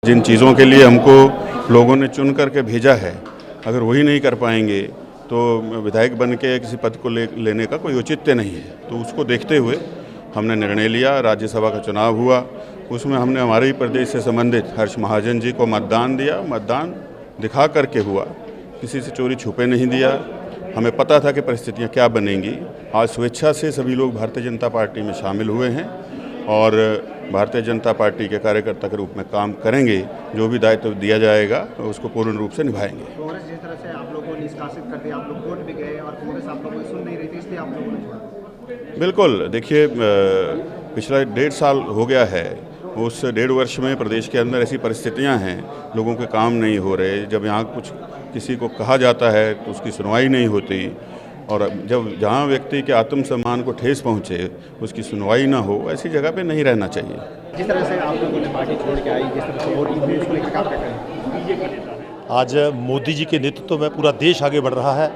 जिन चीज़ों के लिए हमको लोगों ने चुन करके भेजा है, अगर वही नहीं कर पाएंगे तो विधायक बन के किसी पद को लेने का कोई औचित्य नहीं है। तो उसको देखते हुए हमने निर्णय लिया। राज्यसभा का चुनाव हुआ, उसमें हमने हमारे ही प्रदेश से संबंधित हर्ष महाजन जी को मतदान दिया। मतदान दिखा करके हुआ, किसी से चोरी छुपे नहीं दिया। हमें पता था कि परिस्थितियां क्या बनेंगी। आज स्वेच्छा से सभी लोग भारतीय जनता पार्टी में शामिल हुए हैं और भारतीय जनता पार्टी के कार्यकर्ता के रूप में काम करेंगे। जो भी दायित्व दिया जाएगा उसको पूर्ण रूप से निभाएंगे। कांग्रेस जिस तरह से आप लोगों को निष्कासित कर दिया, आप लोग कोर्ट भी गए और कांग्रेस आप लोगों की सुन नहीं रही थी, इसलिए आप लोगों ने छोड़ा। बिल्कुल, देखिए पिछला 1.5 साल हो गया है। उस 1.5 वर्ष में प्रदेश के अंदर ऐसी परिस्थितियां हैं, लोगों के काम नहीं हो रहे। जब यहाँ कुछ किसी को कहा जाता है तो उसकी सुनवाई नहीं होती, और जब जहाँ व्यक्ति के आत्मसम्मान को ठेस पहुँचे उसकी सुनवाई ना हो, ऐसी जगह पे नहीं रहना चाहिए। जिस तरह से आप लोगों ने पार्टी छोड़ के आई, जिस तरह से वोट दी, उसको लेकर आप क्या करें? आज मोदी जी के नेतृत्व में पूरा देश आगे बढ़ रहा है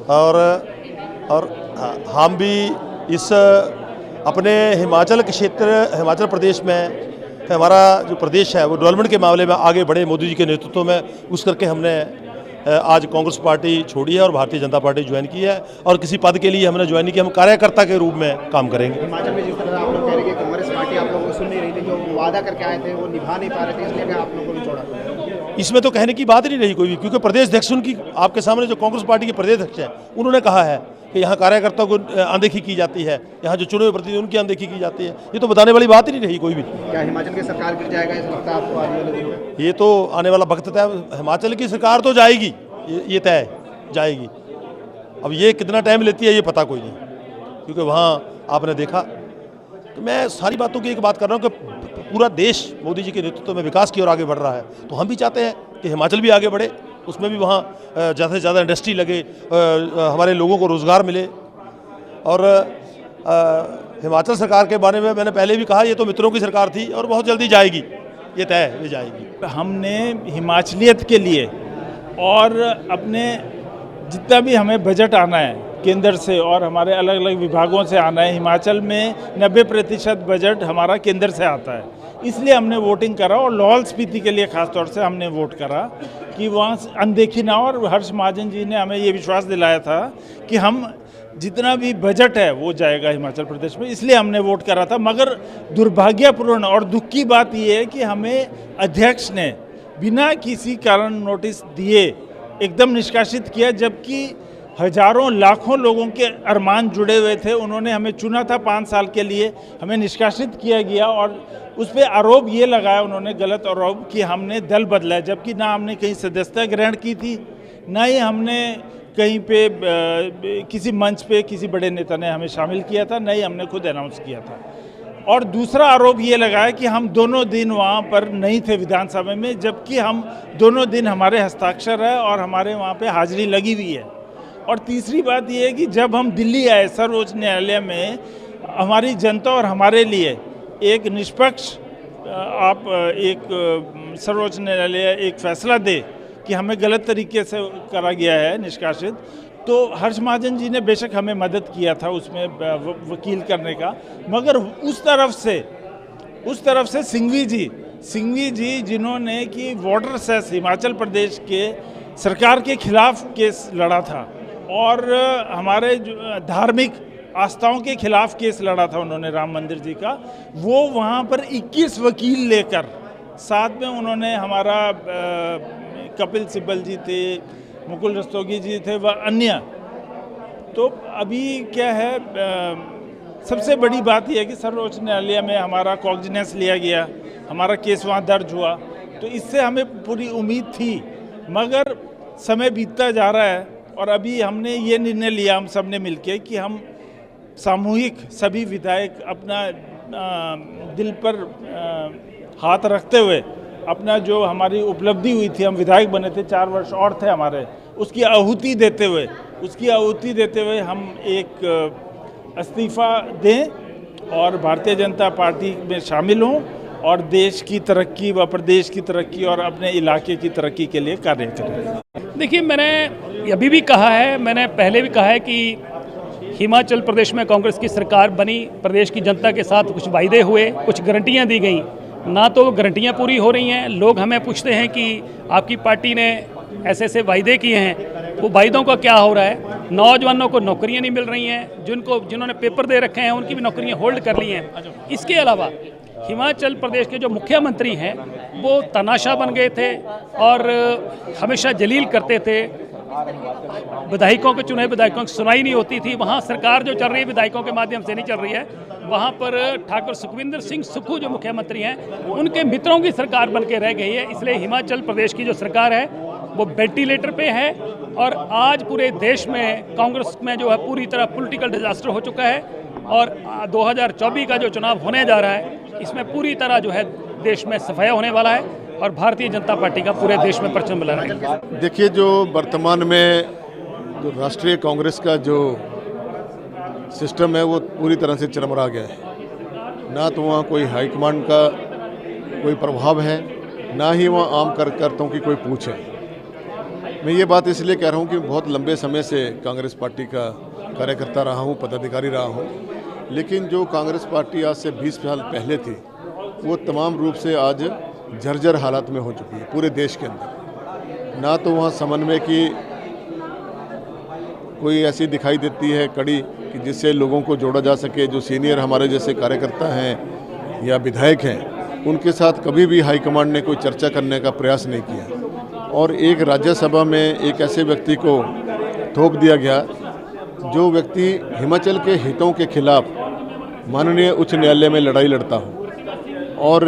और हम भी इस अपने हिमाचल के क्षेत्र, हिमाचल प्रदेश में हमारा जो प्रदेश है वो डेवलपमेंट के मामले में आगे बढ़े मोदी जी के नेतृत्व में, उस करके हमने आज कांग्रेस पार्टी छोड़ी है और भारतीय जनता पार्टी ज्वाइन की है। और किसी पद के लिए हमने ज्वाइन नहीं किया, हम कार्यकर्ता के रूप में काम करेंगे। हिमाचल में जिस तरह आप लोग कह रहे हैं कि कांग्रेस पार्टी आप लोगों को सुन नहीं रही थी, जो वादा करके आए थे वो निभा नहीं पा रहे थे, इसलिए आप लोगों को छोड़ा। इसमें तो कहने की बात ही नहीं रही कोई भी, क्योंकि प्रदेश अध्यक्ष उनकी आपके सामने जो कांग्रेस पार्टी के प्रदेश अध्यक्ष हैं उन्होंने कहा है कि यहाँ कार्यकर्ताओं को अनदेखी की जाती है, यहाँ जो चुने हुए प्रतिनिधि उनकी अनदेखी की जाती है। ये तो बताने वाली बात ही नहीं रही कोई भी। क्या हिमाचल की सरकार गिर जाएगा, ऐसा लगता है आपको आने वाले दिनों में? ये तो आने वाला वक्त तय। हिमाचल की सरकार तो जाएगी, ये तय जाएगी। अब ये कितना टाइम लेती है ये पता कोई नहीं, क्योंकि वहाँ आपने देखा। तो मैं सारी बातों की एक बात कर रहा हूँ कि पूरा देश मोदी जी के नेतृत्व में विकास की ओर आगे बढ़ रहा है, तो हम भी चाहते हैं कि हिमाचल भी आगे बढ़े, उसमें भी वहाँ ज़्यादा से ज़्यादा इंडस्ट्री लगे, हमारे लोगों को रोज़गार मिले। और हिमाचल सरकार के बारे में मैंने पहले भी कहा, ये तो मित्रों की सरकार थी और बहुत जल्दी जाएगी, ये तय है, ये जाएगी। हमने हिमाचलियत के लिए और अपने जितना भी हमें बजट आना है केंद्र से और हमारे अलग अलग विभागों से आना है, हिमाचल में 90% बजट हमारा केंद्र से आता है, इसलिए हमने वोटिंग करा। और लाहौल स्पीति के लिए खास तौर से हमने वोट करा कि वहाँ अनदेखी ना हो। और हर्ष महाजन जी ने हमें ये विश्वास दिलाया था कि हम जितना भी बजट है वो जाएगा हिमाचल प्रदेश में, इसलिए हमने वोट करा था। मगर दुर्भाग्यपूर्ण और दुख की बात ये है कि हमें अध्यक्ष ने बिना किसी कारण नोटिस दिए एकदम निष्कासित किया, जबकि हजारों लाखों लोगों के अरमान जुड़े हुए थे। उन्होंने हमें चुना था 5 साल के लिए, हमें निष्कासित किया गया और उस पर आरोप ये लगाया उन्होंने, गलत आरोप, कि हमने दल बदला है, जबकि ना हमने कहीं सदस्यता ग्रहण की थी, ना ही हमने कहीं पे किसी मंच पे किसी बड़े नेता ने हमें शामिल किया था, ना ही हमने खुद अनाउंस किया था। और दूसरा आरोप ये लगाया कि हम दोनों दिन वहाँ पर नहीं थे विधानसभा में, जबकि हम दोनों दिन हमारे हस्ताक्षर है और हमारे वहाँ पे हाजिरी लगी हुई है। और तीसरी बात ये है कि जब हम दिल्ली आए सर्वोच्च न्यायालय में, हमारी जनता और हमारे लिए एक निष्पक्ष एक सर्वोच्च न्यायालय एक फैसला दे कि हमें गलत तरीके से करा गया है निष्कासित, तो हर्ष महाजन जी ने बेशक हमें मदद किया था उसमें वकील करने का, मगर उस तरफ से सिंघवी जी जिन्होंने कि वाटर सेस हिमाचल प्रदेश के सरकार के खिलाफ केस लड़ा था और हमारे धार्मिक आस्थाओं के खिलाफ केस लड़ा था उन्होंने, राम मंदिर जी का, वो वहाँ पर 21 वकील लेकर, साथ में उन्होंने हमारा कपिल सिब्बल जी थे, मुकुल रस्तोगी जी थे व अन्य। तो अभी क्या है, सबसे बड़ी बात यह है कि सर्वोच्च न्यायालय में हमारा कॉग्निजेंस लिया गया, हमारा केस वहाँ दर्ज हुआ, तो इससे हमें पूरी उम्मीद थी। मगर समय बीतता जा रहा है और अभी हमने ये निर्णय लिया हम सब ने मिलकर कि हम सामूहिक सभी विधायक अपना दिल पर हाथ रखते हुए अपना जो हमारी उपलब्धि हुई थी, हम विधायक बने थे, 4 वर्ष और थे हमारे, उसकी आहुति देते हुए हम एक इस्तीफा दें और भारतीय जनता पार्टी में शामिल हों और देश की तरक्की व प्रदेश की तरक्की और अपने इलाके की तरक्की के लिए कार्य करें। देखिए, मैंने अभी भी कहा है, मैंने पहले भी कहा है कि हिमाचल प्रदेश में कांग्रेस की सरकार बनी, प्रदेश की जनता के साथ कुछ वायदे हुए, कुछ गारंटियां दी गई, ना तो गारंटियाँ पूरी हो रही हैं। लोग हमें पूछते हैं कि आपकी पार्टी ने ऐसे ऐसे वायदे किए हैं, वो वायदों का क्या हो रहा है। नौजवानों को नौकरियां नहीं मिल रही हैं, जिन्होंने पेपर दे रखे हैं उनकी भी नौकरियां होल्ड कर ली हैं। इसके अलावा हिमाचल प्रदेश के जो मुख्यमंत्री हैं वो तनाशा बन गए थे और हमेशा जलील करते थे। विधायकों के चुने विधायकों की सुनाई नहीं होती थी। वहाँ सरकार जो चल रही है विधायकों के माध्यम से नहीं चल रही है। वहाँ पर ठाकुर सुखविंदर सिंह सुक्खू जो मुख्यमंत्री हैं उनके मित्रों की सरकार बन के रह गई है। इसलिए हिमाचल प्रदेश की जो सरकार है वो वेंटिलेटर पे है और आज पूरे देश में कांग्रेस में जो है पूरी तरह पॉलिटिकल डिजास्टर हो चुका है। और 2024 का जो चुनाव होने जा रहा है इसमें पूरी तरह जो है देश में सफाया होने वाला है और भारतीय जनता पार्टी का पूरे देश में परचम बना रहेगा। देखिए, जो वर्तमान में जो राष्ट्रीय कांग्रेस का जो सिस्टम है वो पूरी तरह से चरमरा गया है। ना तो वहाँ कोई हाईकमांड का कोई प्रभाव है, ना ही वहाँ आम कार्यकर्ताओं की कोई पूछ है। मैं ये बात इसलिए कह रहा हूँ कि बहुत लंबे समय से कांग्रेस पार्टी का कार्यकर्ता रहा हूँ, पदाधिकारी रहा हूँ, लेकिन जो कांग्रेस पार्टी आज से 20 साल पहले थी वो तमाम रूप से आज जर्जर हालात में हो चुकी है पूरे देश के अंदर। ना तो वहाँ समन्वय की कोई ऐसी दिखाई देती है कड़ी कि जिससे लोगों को जोड़ा जा सके। जो सीनियर हमारे जैसे कार्यकर्ता हैं या विधायक हैं उनके साथ कभी भी हाईकमांड ने कोई चर्चा करने का प्रयास नहीं किया और एक राज्यसभा में एक ऐसे व्यक्ति को थोप दिया गया जो व्यक्ति हिमाचल के हितों के खिलाफ माननीय उच्च न्यायालय में लड़ाई लड़ता हो। और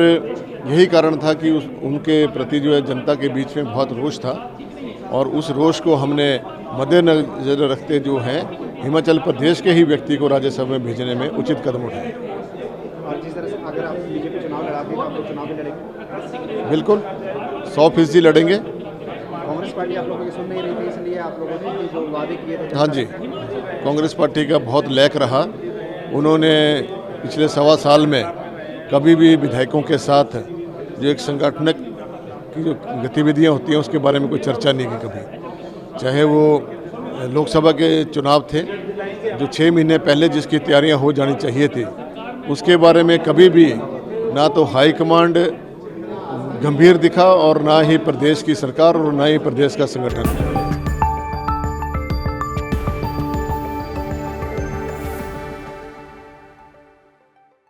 यही कारण था कि उनके प्रति जो है जनता के बीच में बहुत रोष था और उस रोष को हमने मद्देनजर रखते जो है हिमाचल प्रदेश के ही व्यक्ति को राज्यसभा में भेजने में उचित कदम उठाए। और जिस तरह से अगर आप बीजेपी चुनाव लड़ाती है तो आप लोग चुनाव भी लड़ेंगे? बिल्कुल 100% लड़ेंगे। कांग्रेस पार्टी आप लोगों की सुन नहीं रही थी, इसलिए आप लोगों ने जो वादे किए थे। हाँ जी, कांग्रेस पार्टी का बहुत लैक रहा। उन्होंने पिछले 1.25 साल में कभी भी विधायकों के साथ जो एक संगठनिक की जो गतिविधियाँ होती हैं उसके बारे में कोई चर्चा नहीं की कभी। चाहे वो लोकसभा के चुनाव थे जो 6 महीने पहले जिसकी तैयारियां हो जानी चाहिए थी, उसके बारे में कभी भी ना तो हाईकमांड गंभीर दिखा और ना ही प्रदेश की सरकार और ना ही प्रदेश का संगठन।